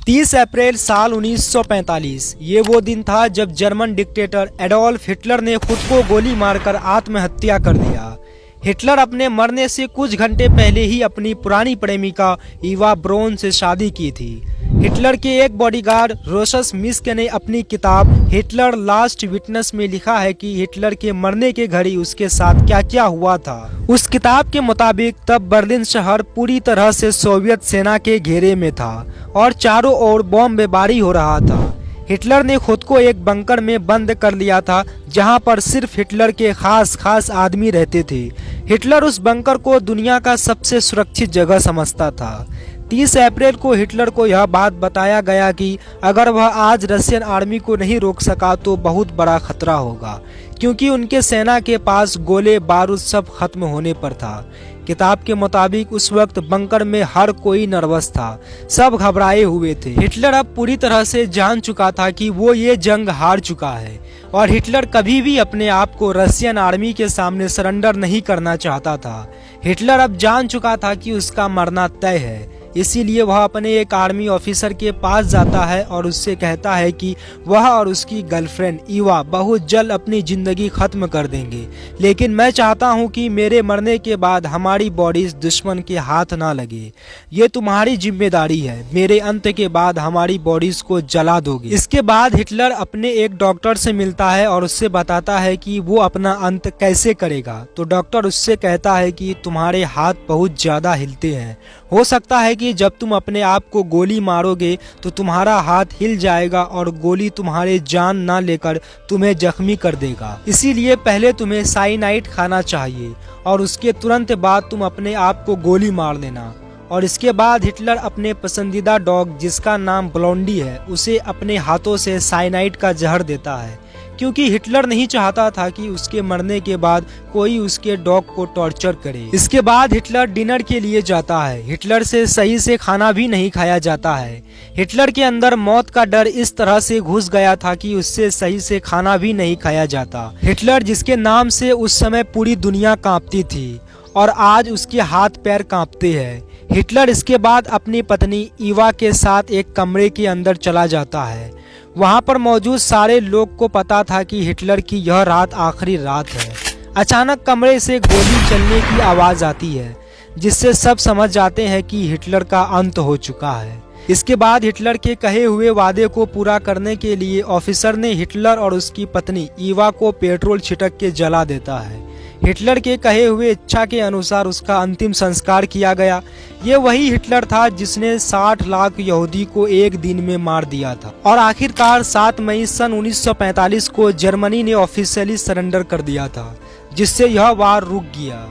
30 अप्रैल साल 1945 ये वो दिन था जब जर्मन डिक्टेटर एडोल्फ हिटलर ने खुद को गोली मारकर आत्महत्या कर दिया। हिटलर अपने मरने से कुछ घंटे पहले ही अपनी पुरानी प्रेमिका इवा ब्रोन से शादी की थी। हिटलर के एक बॉडीगार्ड रोसस मिस्क ने अपनी किताब हिटलर लास्ट विटनेस में लिखा है कि हिटलर के मरने के घड़ी उसके साथ क्या क्या हुआ था। उस किताब के मुताबिक तब बर्लिन शहर पूरी तरह से सोवियत सेना के घेरे में था और चारों ओर बमबारी हो रहा था। हिटलर ने खुद को एक बंकर में बंद कर लिया था जहां पर सिर्फ हिटलर के खास आदमी रहते थे। हिटलर उस बंकर को दुनिया का सबसे सुरक्षित जगह समझता था। 30 अप्रैल को हिटलर को यह बात बताया गया कि अगर वह आज रशियन आर्मी को नहीं रोक सका तो बहुत बड़ा खतरा होगा, क्योंकि उनके सेना के पास गोले बारूद सब खत्म होने पर था। किताब के मुताबिक उस वक्त बंकर में हर कोई नर्वस था, सब घबराए हुए थे। हिटलर अब पूरी तरह से जान चुका था कि वो ये जंग हार चुका है और हिटलर कभी भी अपने आप को रशियन आर्मी के सामने सरेंडर नहीं करना चाहता था। हिटलर अब जान चुका था कि उसका मरना तय है, इसीलिए वह अपने एक आर्मी ऑफिसर के पास जाता है और उससे कहता है कि वह और उसकी गर्लफ्रेंड इवा बहुत जल्द अपनी जिंदगी खत्म कर देंगे, लेकिन मैं चाहता हूं कि मेरे मरने के बाद हमारी बॉडीज दुश्मन के हाथ ना लगे। ये तुम्हारी जिम्मेदारी है, मेरे अंत के बाद हमारी बॉडीज को जला दोगे। इसके बाद हिटलर अपने एक डॉक्टर से मिलता है और उससे बताता है कि वो अपना अंत कैसे करेगा। तो डॉक्टर उससे कहता है कि तुम्हारे हाथ बहुत ज्यादा हिलते हैं, हो सकता है कि जब तुम अपने आप को गोली मारोगे तो तुम्हारा हाथ हिल जाएगा और गोली तुम्हारे जान ना लेकर तुम्हें जख्मी कर देगा। इसीलिए पहले तुम्हें साइनाइड खाना चाहिए और उसके तुरंत बाद तुम अपने आप को गोली मार देना। और इसके बाद हिटलर अपने पसंदीदा डॉग जिसका नाम ब्लोंडी है उसे अपने हाथों से साइनाइड का जहर देता है, क्योंकि हिटलर नहीं चाहता था कि उसके मरने के बाद कोई उसके डॉग को टॉर्चर करे। इसके बाद हिटलर डिनर के लिए जाता है। हिटलर से सही से खाना भी नहीं खाया जाता है। हिटलर के अंदर मौत का डर इस तरह से घुस गया था कि उससे सही से खाना भी नहीं खाया जाता। हिटलर जिसके नाम से उस समय पूरी दुनिया कांपती थी और आज उसके हाथ पैर कांपते हैं। हिटलर इसके बाद अपनी पत्नी इवा के साथ एक कमरे के अंदर चला जाता है। वहां पर मौजूद सारे लोग को पता था कि हिटलर की यह रात आखिरी रात है। अचानक कमरे से गोली चलने की आवाज आती है, जिससे सब समझ जाते हैं कि हिटलर का अंत हो चुका है। इसके बाद हिटलर के कहे हुए वादे को पूरा करने के लिए ऑफिसर ने हिटलर और उसकी पत्नी इवा को पेट्रोल छिड़क के जला देता है। हिटलर के कहे हुए इच्छा के अनुसार उसका अंतिम संस्कार किया गया। ये वही हिटलर था जिसने 60 लाख यहूदी को एक दिन में मार दिया था। और आखिरकार 7 मई सन 1945 को जर्मनी ने ऑफिशियली सरेंडर कर दिया था, जिससे यह वार रुक गया।